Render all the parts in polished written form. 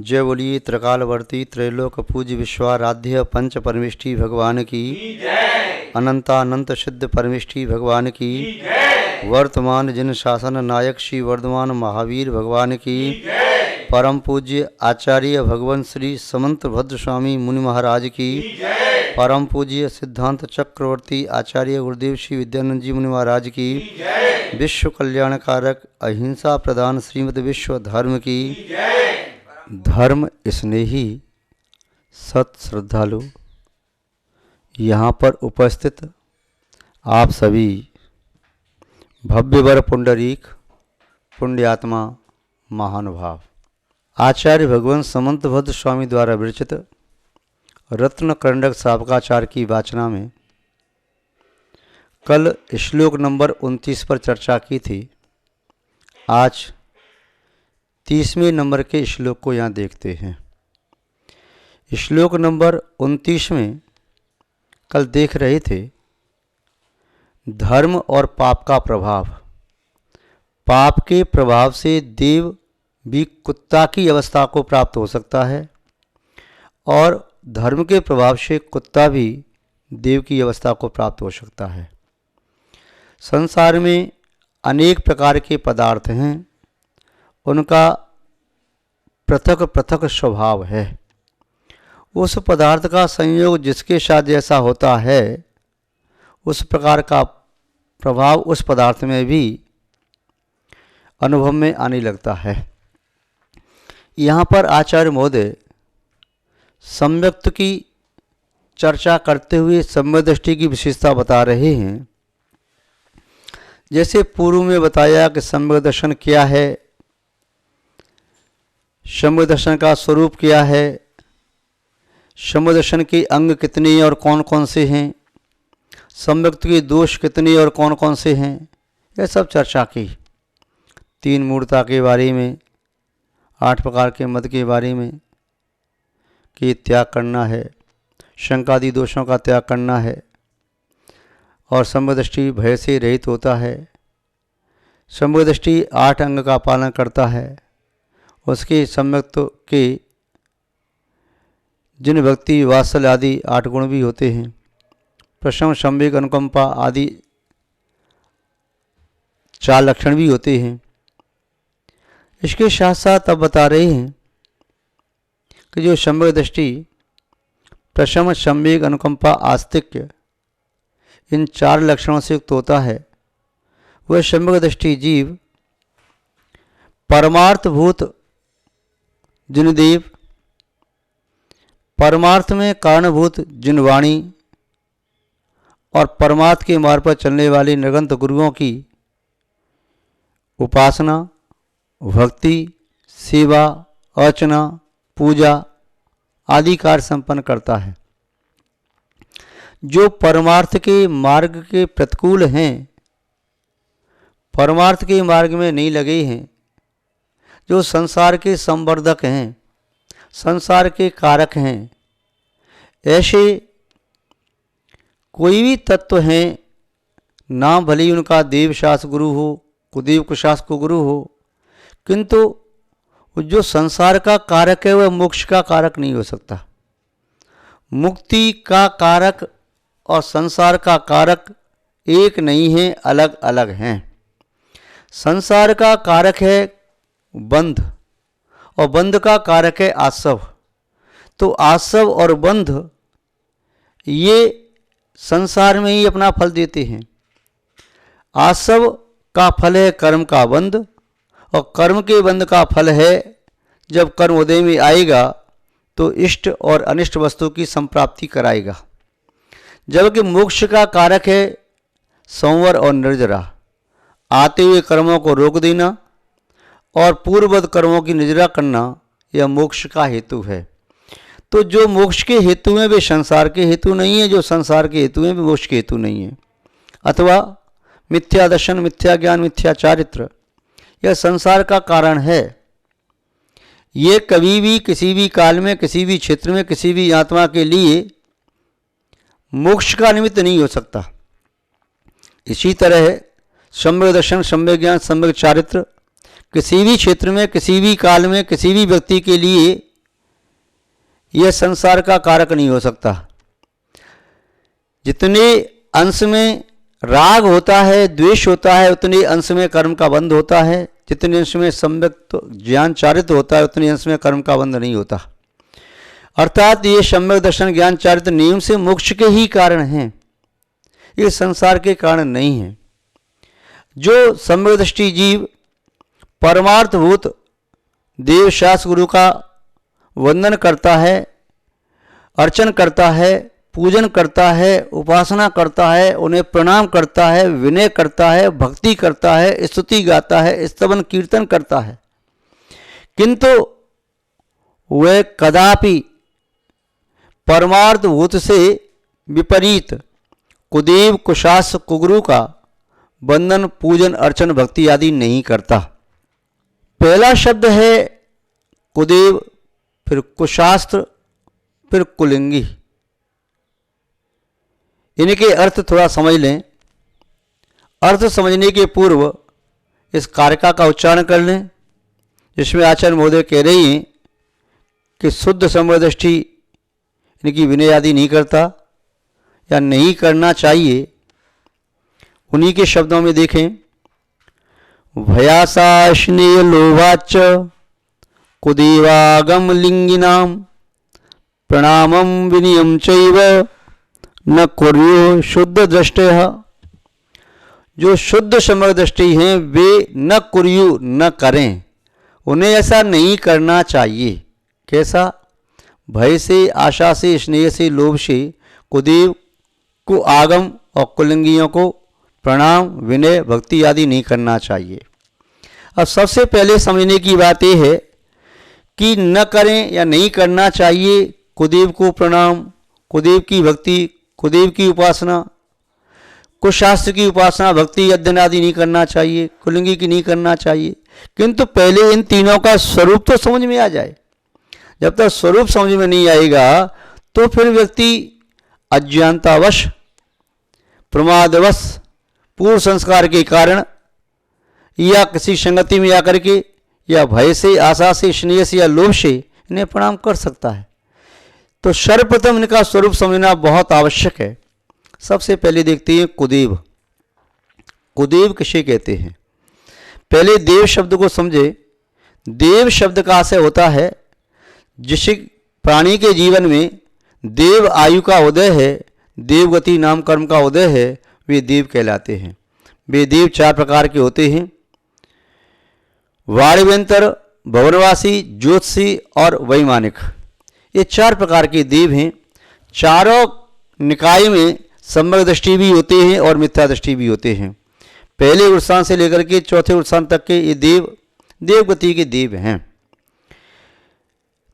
जय बोलिए त्रिकालवर्ती त्रैलोक पूज्य विश्वाराध्य पंच परमेष्ठी भगवान की, अनंतानंत सिद्ध परमेष्ठी भगवान की, वर्तमान जिन शासन नायक श्री वर्धमान महावीर भगवान की, परम पूज्य आचार्य भगवान श्री समंत भद्र स्वामी मुनि महाराज की, परम पूज्य सिद्धांत चक्रवर्ती आचार्य गुरुदेव श्री विद्यानंद जी मुनि महाराज की, विश्व कल्याणकारक अहिंसा प्रधान श्रीमद विश्व धर्म की, धर्म स्नेही सत श्रद्धालु यहाँ पर उपस्थित आप सभी भव्यवर पुंडरीक पुण्यात्मा महानुभाव, आचार्य भगवान समंत भद्र स्वामी द्वारा विरचित रत्न करंडक साबकाचार की वाचना में कल श्लोक नंबर 29 पर चर्चा की थी। आज 30वें नंबर के श्लोक को यहाँ देखते हैं। श्लोक नंबर 29 में कल देख रहे थे धर्म और पाप का प्रभाव। पाप के प्रभाव से देव भी कुत्ता की अवस्था को प्राप्त हो सकता है और धर्म के प्रभाव से कुत्ता भी देव की अवस्था को प्राप्त हो सकता है। संसार में अनेक प्रकार के पदार्थ हैं, उनका पृथक पृथक स्वभाव है। उस पदार्थ का संयोग जिसके साथ जैसा होता है उस प्रकार का प्रभाव उस पदार्थ में भी अनुभव में आने लगता है। यहाँ पर आचार्य महोदय सम्यक्त की चर्चा करते हुए सम्यक दृष्टि की विशेषता बता रहे हैं। जैसे पूर्व में बताया कि सम्यक दर्शन क्या है, सम्यक दर्शन का स्वरूप क्या है, सम्यक दर्शन के अंग कितने और कौन कौन से हैं, सम्यक्त के दोष कितने और कौन कौन से हैं, यह सब चर्चा की। 3 मूर्ता के बारे में, 8 प्रकार के मद के बारे में कि त्याग करना है, शंकादि दोषों का त्याग करना है और सम्यक दृष्टि भय से रहित होता है। सम्यक दृष्टि 8 अंग का पालन करता है। उसके सम्यक के जिन भक्ति वात्सल्य आदि 8 गुण भी होते हैं, प्रशम संवेग अनुकंपा आदि 4 लक्षण भी होते हैं। इसके साथ साथ अब बता रहे हैं कि जो सम्यक दृष्टि प्रशम संवेग अनुकंपा आस्तिक्य इन 4 लक्षणों से युक्त होता है, वह सम्यक दृष्टि जीव परमार्थभूत जिनदेव, परमार्थ में कारणभूत जिनवाणी और परमार्थ के मार्ग पर चलने वाले निर्गंत गुरुओं की उपासना, भक्ति, सेवा, अर्चना, पूजा आदि कार्य संपन्न करता है। जो परमार्थ के मार्ग के प्रतिकूल हैं, परमार्थ के मार्ग में नहीं लगे हैं, जो संसार के संवर्धक हैं, संसार के कारक हैं, ऐसे कोई भी तत्व हैं, ना भले उनका देवशास्त्र गुरु हो, कुदेव कुशास्त्र को गुरु हो, किंतु जो संसार का कारक है वह मोक्ष का कारक नहीं हो सकता। मुक्ति का कारक और संसार का कारक एक नहीं है, अलग अलग हैं। संसार का कारक है बंध और बंध का कारक है आसव। तो आसव और बंध ये संसार में ही अपना फल देते हैं। आसव का फल है कर्म का बंध और कर्म के बंध का फल है जब कर्म उदय में आएगा तो इष्ट और अनिष्ट वस्तु की संप्राप्ति कराएगा। जबकि मोक्ष का कारक है संवर और निर्जरा, आते हुए कर्मों को रोक देना और पूर्ववत कर्मों की निर्जरा करना, यह मोक्ष का हेतु है। तो जो मोक्ष के हेतु हैं वे संसार के हेतु नहीं है, जो संसार के हेतु हैं वे मोक्ष के हेतु नहीं है। अथवा मिथ्या दर्शन, मिथ्या ज्ञान, मिथ्या चारित्र यह संसार का कारण है। ये कभी भी किसी भी काल में, किसी भी क्षेत्र में, किसी भी आत्मा के लिए मोक्ष का निमित्त नहीं हो सकता। इसी तरह सम्यक दर्शन, सम्यक ज्ञान, सम्यक चारित्र किसी भी क्षेत्र में, किसी भी काल में, किसी भी व्यक्ति के लिए यह संसार का कारक नहीं हो सकता। जितने अंश में राग होता है, द्वेष होता है, उतने अंश में कर्म का बंध होता है। जितने अंश में सम्यक ज्ञान चारित होता है, उतने अंश में कर्म का बंध नहीं होता। अर्थात ये सम्यक दर्शन ज्ञान चारित नियम से मोक्ष के ही कारण हैं, ये संसार के कारण नहीं है। जो सम्यक दृष्टि जीव परमार्थभूत देव शास्त्र गुरु का वंदन करता है, अर्चन करता है, पूजन करता है, उपासना करता है, उन्हें प्रणाम करता है, विनय करता है, भक्ति करता है, स्तुति गाता है, स्तवन कीर्तन करता है, किंतु वह कदापि परमार्थभूत से विपरीत कुदेव कुशास्त्र कुगुरु का वंदन पूजन अर्चन भक्ति आदि नहीं करता। पहला शब्द है कुदेव, फिर कुशास्त्र, फिर कुलिंगी। इनके अर्थ थोड़ा समझ लें। अर्थ समझने के पूर्व इस कारका का उच्चारण कर लें, जिसमें आचार्य महोदय कह रही हैं कि शुद्ध समदृष्टि इनकी विनय आदि नहीं करता या नहीं करना चाहिए। उन्हीं के शब्दों में देखें, भयासा स्नेह लोभाच कुदेवागम लिंगिनाम प्रणामम विनियम चैव न कुर्यो शुद्ध दृष्टयः। जो शुद्ध समग्र दृष्टि हैं वे न कुर्यु न करें, उन्हें ऐसा नहीं करना चाहिए। कैसा? भय से, आशा से, स्नेह से, लोभ से कुदेव को आगम और कुलिंगियों को प्रणाम, विनय, भक्ति आदि नहीं करना चाहिए। अब सबसे पहले समझने की बात यह है कि न करें या नहीं करना चाहिए कुदेव को प्रणाम, कुदेव की भक्ति, कुदेव की उपासना, कुशास्त्र की उपासना, भक्ति, अध्ययन आदि नहीं करना चाहिए, कुलिंगी की नहीं करना चाहिए। किंतु पहले इन तीनों का स्वरूप तो समझ में आ जाए। जब तक स्वरूप समझ में नहीं आएगा तो फिर व्यक्ति अज्ञानतावश, प्रमादवश, पूर्व संस्कार के कारण या किसी संगति में आकर के या भय से, आशा से, स्नेह से या लोभ से इन्हें प्रणाम कर सकता है। तो सर्वप्रथम इनका स्वरूप समझना बहुत आवश्यक है। सबसे पहले देखते हैं कुदेव। कुदेव किसे कहते हैं? पहले देव शब्द को समझे। देव शब्द का आशय होता है जिस प्राणी के जीवन में देव आयु का उदय है, देवगति नाम कर्म का उदय है, वे देव कहलाते हैं। वे देव चार प्रकार के होते हैं, वाणिव्यंतर, भवनवासी, ज्योतिषी और वैमानिक। ये चार प्रकार के देव हैं। चारों निकाय में सम्यक दृष्टि भी होते हैं और मिथ्या दृष्टि भी होते हैं। पहले उर्सान से लेकर के चौथे उर्सान तक के ये देव देवगति के देव हैं।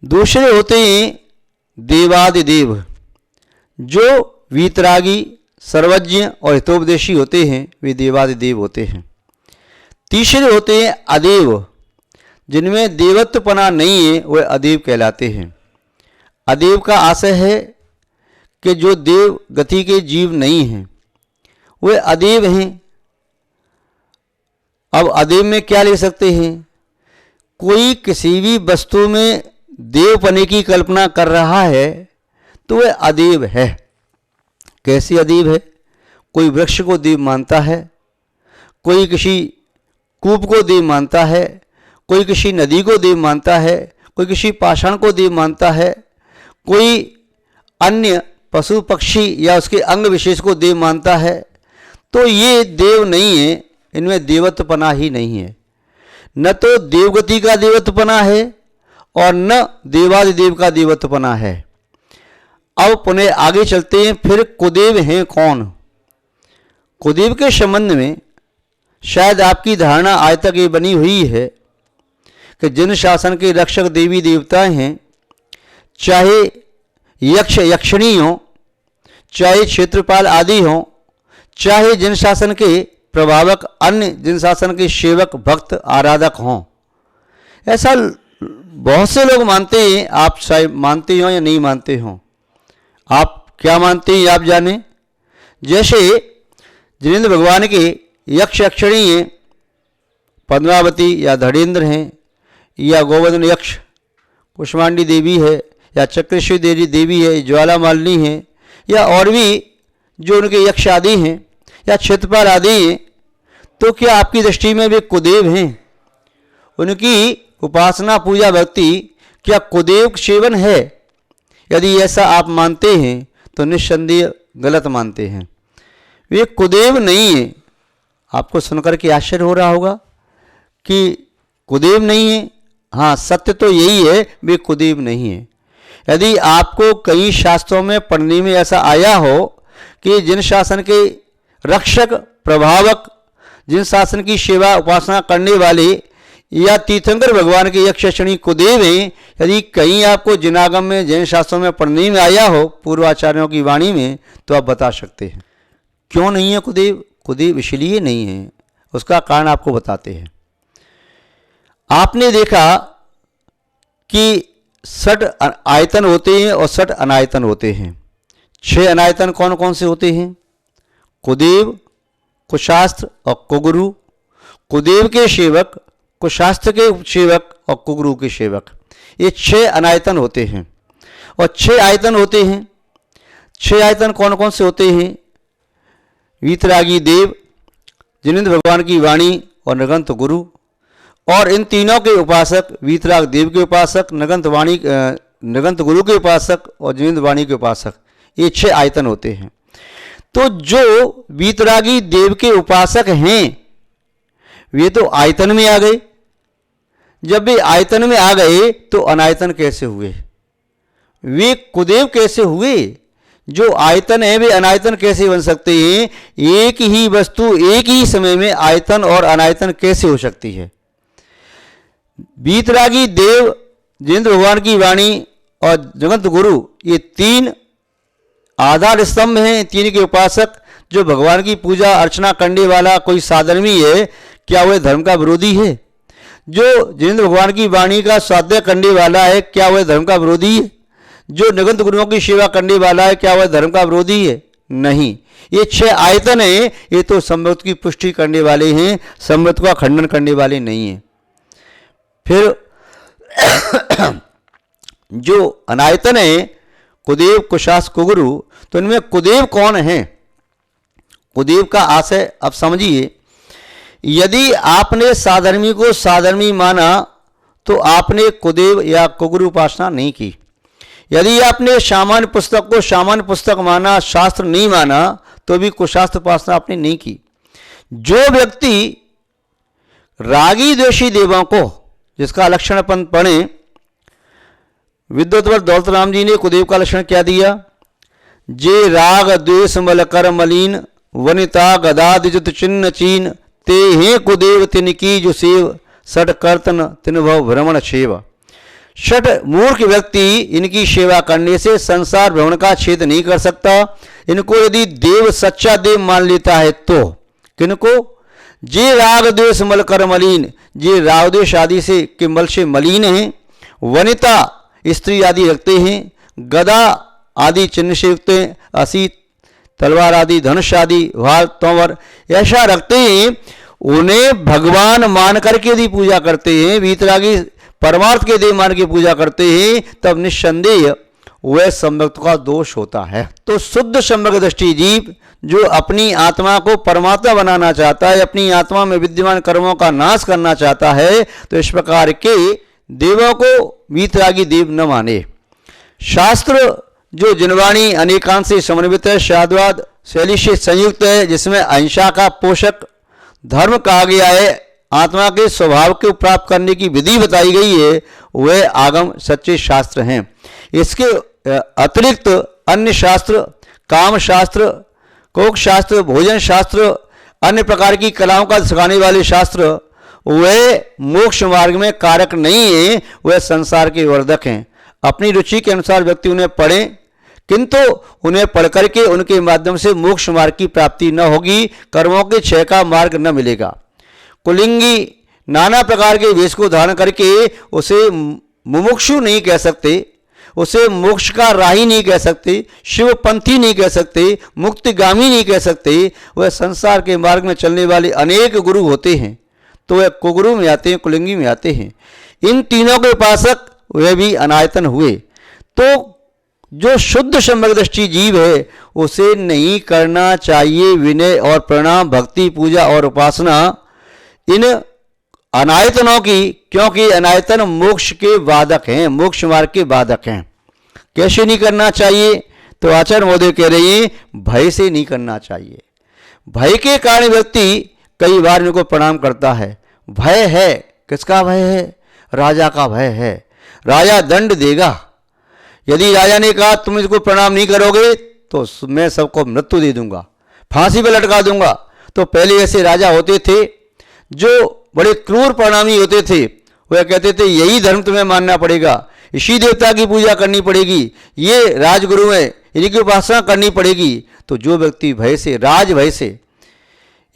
दूसरे होते हैं देवादिदेव, जो वीतरागी, सर्वज्ञ और हितोपदेशी होते हैं, वे देवादिदेव होते हैं। तीसरे होते हैं अदेव, जिनमें देवत्वपना नहीं है, वे अदेव कहलाते हैं। अदेव का आशय है कि जो देव गति के जीव नहीं हैं वे अदेव हैं। अब अदेव में क्या ले सकते हैं? कोई किसी भी वस्तु में देवपने की कल्पना कर रहा है तो वह अदेव है। कैसी अदेव है? कोई वृक्ष को देव मानता है, कोई किसी कूप को देव मानता है, कोई किसी नदी को देव मानता है, कोई किसी पाषाण को देव मानता है, कोई अन्य पशु पक्षी या उसके अंग विशेष को देव मानता है। तो ये देव नहीं है, इनमें देवत्वपना ही नहीं है। न तो देवगति का देवत्वपना है और न देवादिदेव का देवत्वपना है। अब पुनः आगे चलते हैं। फिर कुदेव हैं कौन? कुदेव के संबंध में शायद आपकी धारणा आज तक ये बनी हुई है कि जिन शासन के रक्षक देवी देवता हैं, चाहे यक्ष यक्षिणी हों, चाहे क्षेत्रपाल आदि हों, चाहे जिन शासन के प्रभावक अन्य जिन शासन के सेवक भक्त आराधक हों, ऐसा बहुत से लोग मानते हैं। आप शायद मानते हो या नहीं मानते हो, आप क्या मानते हैं आप जाने। जैसे जिनेंद्र भगवान के यक्ष यक्षिणी हैं, पद्मावती या धड़ेंद्र हैं, या गोवर्धन यक्ष कुष्मांडी देवी है, या चक्रेश्वरी देवी है, ज्वाला मालिनी है, या और भी जो उनके यक्ष आदि हैं या क्षेत्रपाल आदि हैं, तो क्या आपकी दृष्टि में वे कुदेव हैं? उनकी उपासना पूजा भक्ति क्या कुदेव सेवन है? यदि ऐसा आप मानते हैं तो निस्संदेह गलत मानते हैं। वे कुदेव नहीं है। आपको सुनकर के आश्चर्य हो रहा होगा कि कुदेव नहीं है। हाँ, सत्य तो यही है, वे कुदेव नहीं है। यदि आपको कई शास्त्रों में पढ़ने में ऐसा आया हो कि जिन शासन के रक्षक प्रभावक, जिन शासन की सेवा उपासना करने वाले या तीर्थंकर भगवान के यक्षिणी कुदेव हैं, यदि कहीं आपको जिनागम में जैन शास्त्रों में पढ़ने में आया हो पूर्वाचार्यों की वाणी में, तो आप बता सकते हैं। क्यों नहीं है कुदेव? कुदेव इसलिए नहीं है, उसका कारण आपको बताते हैं। आपने देखा कि 6 आयतन होते हैं और 6 अनायतन होते हैं। 6 अनायतन कौन कौन से होते हैं? कुदेव, कुशास्त्र और कुगुरु। कुदेव के सेवक, कुशास्त्र के सेवक और कुगुरु के सेवक, ये 6 अनायतन होते हैं। और 6 आयतन होते हैं। 6 आयतन कौन कौन से होते हैं? वीतरागी देव, जिनेंद्र भगवान की वाणी और नगंत गुरु। और इन तीनों के उपासक, वीतराग देव के उपासक, नगंत गुरु के उपासक और जिनेंद्र वाणी के उपासक, ये 6 आयतन होते हैं। तो जो वीतरागी देव के उपासक हैं वे तो आयतन में आ गए। जब वे आयतन में आ गए तो अनायतन कैसे हुए? वे कुदेव कैसे हुए? जो आयतन है वे अनायतन कैसे बन सकते हैं? एक ही वस्तु एक ही समय में आयतन और अनायतन कैसे हो सकती है? वीतरागी देव, जिनेंद्र भगवान की वाणी और जगत गुरु, ये 3 आधार स्तंभ हैं, 3 के उपासक। जो भगवान की पूजा अर्चना करने वाला कोई साधर्मी है, क्या वह धर्म का विरोधी है? जो जिनेंद्र भगवान की वाणी का स्वाध्याय करने वाला है, क्या वह धर्म का विरोधी है? जो निगंत गुरुओं की सेवा करने वाला है, क्या वह धर्म का विरोधी है? नहीं। ये 6 आयतन है, ये तो संबंध की पुष्टि करने वाले हैं, संबंध का खंडन करने वाले नहीं हैं। फिर जो अनायतन है, कुदेव, कुशास्त्र, कुगुरु, तो इनमें कुदेव कौन है? कुदेव का आशय अब समझिए। यदि आपने साधर्मी को साधर्मी माना तो आपने कुदेव या कुगुरु उपासना नहीं की। यदि आपने सामान्य पुस्तक को सामान्य पुस्तक माना, शास्त्र नहीं माना, तो भी कुशास्त्र उपासना आपने नहीं की। जो व्यक्ति रागी द्वेषी देवों को, जिसका लक्षण अपन पढ़े, विद्वतवर दौलत राम जी ने कुदेव का लक्षण क्या दिया? जे राग द्वेष मल कर मलीन, वनिता गदा द्विजत चिन्ह चीन, ते हे कुदेव तिनकी जो सेव, सठ कर्तन तिन भव भ्रमण सेव। 6 मूर्ख व्यक्ति इनकी सेवा करने से संसार भ्रमण का छेद नहीं कर सकता। इनको यदि देव सच्चा देव मान लेता है तो किनको? जे राग द्वेष मल कर मलीन, जे राग द्वेष आदि से के मल से मलिन हैं। वनिता स्त्री आदि रखते हैं, गदा आदि चिन्ह से युक्त हैं, असी तलवार आदि, धनुष आदि, भार तोमर ऐसा रखते हैं। उन्हें भगवान मान करके यदि पूजा करते हैं, वीतरागी परमार्थ के देव मान के पूजा करते हैं, तब निस्संदेह वह सम्यक्त का दोष होता है। तो शुद्ध सम्यक दृष्टि जीव जो अपनी आत्मा को परमात्मा बनाना चाहता है, अपनी आत्मा में विद्यमान कर्मों का नाश करना चाहता है, तो इस प्रकार के देवों को वीतरागी देव न माने। शास्त्र जो जिनवाणी अनेकांश से समन्वित है, शाद्वाद शैली से संयुक्त है, जिसमें अहिंसा का पोषक धर्म कहा गया है, आत्मा के स्वभाव को प्राप्त करने की विधि बताई गई है, वह आगम सच्चे शास्त्र हैं। इसके अतिरिक्त अन्य शास्त्र, काम शास्त्र, कोक शास्त्र, भोजन शास्त्र, अन्य प्रकार की कलाओं का सिखाने वाले शास्त्र, वह मोक्ष मार्ग में कारक नहीं है, वह संसार के वर्धक हैं। अपनी रुचि के अनुसार व्यक्ति उन्हें पढ़े, किंतु उन्हें पढ़ करके उनके माध्यम से मोक्ष मार्ग की प्राप्ति न होगी, कर्मों के क्षय का मार्ग न मिलेगा। कुलिंगी नाना प्रकार के वेश को धारण करके उसे मुमुक्षु नहीं कह सकते, उसे मोक्ष का राही नहीं कह सकते, शिवपंथी नहीं कह सकते, मुक्तिगामी नहीं कह सकते। वह संसार के मार्ग में चलने वाले अनेक गुरु होते हैं, तो वह कुगुरु में आते हैं, कुलिंगी में आते हैं। इन तीनों के उपासक वह भी अनायतन हुए। तो जो शुद्ध सम्यक दृष्टि जीव है उसे नहीं करना चाहिए विनय और प्रणाम, भक्ति, पूजा और उपासना इन अनायतनों की, क्योंकि अनायतन मोक्ष के बाधक हैं, मोक्ष मार्ग के बाधक हैं। कैसे नहीं करना चाहिए? तो आचार्य महोदय कह रहे हैं भय से नहीं करना चाहिए। भय के कारण व्यक्ति कई बार इनको प्रणाम करता है। भय है, किसका भय है? राजा का भय है। राजा दंड देगा। यदि राजा ने कहा तुम इसको प्रणाम नहीं करोगे तो मैं सबको मृत्यु दे दूंगा, फांसी पर लटका दूंगा। तो पहले ऐसे राजा होते थे जो बड़े क्रूर प्रणामी होते थे। वह कहते थे यही धर्म तुम्हें मानना पड़ेगा, इसी देवता की पूजा करनी पड़ेगी, ये राजगुरु है, इनकी उपासना करनी पड़ेगी। तो जो व्यक्ति भय से, राज भय से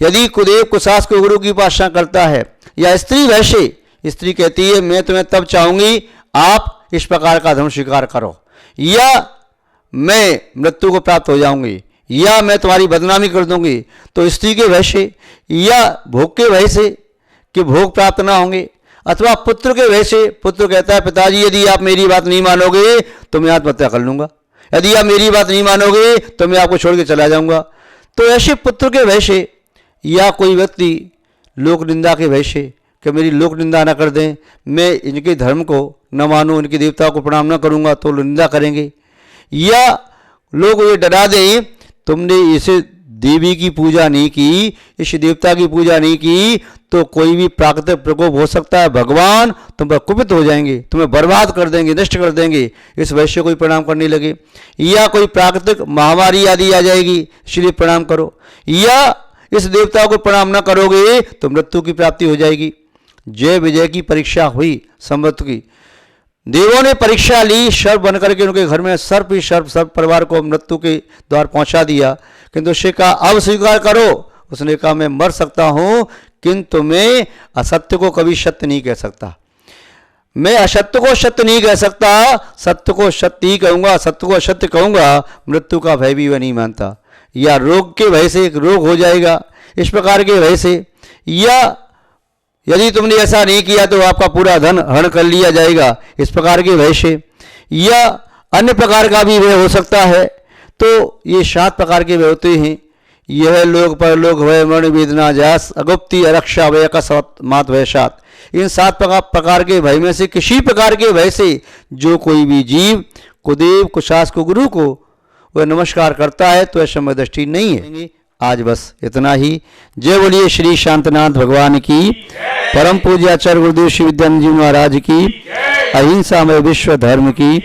यदि कुदेव कुशास्क गुरु की उपासना करता है, या स्त्री भय से, स्त्री कहती है मैं तुम्हें तब चाहूंगी आप इस प्रकार का धर्म स्वीकार करो, या मैं मृत्यु को प्राप्त हो जाऊंगी, या मैं तुम्हारी बदनामी कर दूंगी। तो स्त्री के भय से, या भोग के भय से कि भोग प्राप्त ना होंगे, अथवा पुत्र के भय से, पुत्र कहता है पिताजी यदि आप मेरी बात नहीं मानोगे तो मैं आत्महत्या कर लूंगा, यदि आप मेरी बात नहीं मानोगे तो मैं आपको छोड़ के चला जाऊंगा। तो ऐसे पुत्र के भय से, या कोई व्यक्ति लोक निंदा के भय से कि मेरी लोक निंदा न कर दें, मैं इनके धर्म को न मानूं, इनके देवताओं को प्रणाम न करूंगा तो निंदा करेंगे, या लोग ये डरा दें तुमने इसे देवी की पूजा नहीं की, इस देवता की पूजा नहीं की तो कोई भी प्राकृतिक प्रकोप हो सकता है, भगवान तुम पर कुपित हो जाएंगे, तुम्हें बर्बाद कर देंगे, नष्ट कर देंगे, इस वैश्य को प्रणाम करने लगे, या कोई प्राकृतिक महामारी आदि आ जाएगी इसलिए प्रणाम करो, या इस देवता को प्रणाम न करोगे तो मृत्यु की प्राप्ति हो जाएगी। जय विजय की परीक्षा हुई संवत की, देवों ने परीक्षा ली, सर्प बनकर के उनके घर में सर्प ही सर्प परिवार को मृत्यु के द्वार पहुंचा दिया। किंतु उसने कहा अब स्वीकार करो, उसने कहा मैं मर सकता हूं किंतु मैं असत्य को कभी सत्य नहीं कह सकता, मैं असत्य को सत्य नहीं कह सकता, सत्य को सत्य ही कहूंगा, सत्य को असत्य कहूंगा। मृत्यु का भय भी वह नहीं मानता, या रोग के भय से एक रोग हो जाएगा इस प्रकार के भय से, या यदि तुमने ऐसा नहीं किया तो आपका पूरा धन हरण कर लिया जाएगा इस प्रकार के भय से, या अन्य प्रकार का भी भय हो सकता है। तो ये 7 प्रकार के भय होते हैं। यह लोक परलोक भय, मरण वेदना जास, अगुप्ति अरक्षा भय का मात भय 7। इन 7 प्रकार के भय में से किसी प्रकार के भय से जो कोई भी जीव कुदेव कुशास्क गुरु को वह नमस्कार करता है तो ऐसा दृष्टि नहीं है। आज बस इतना ही। जय बोलिए श्री शांतनाथ भगवान की, परम पूज्य आचार्य गुरुदेव श्री विद्यानंद जी महाराज की, अहिंसा में विश्व धर्म की।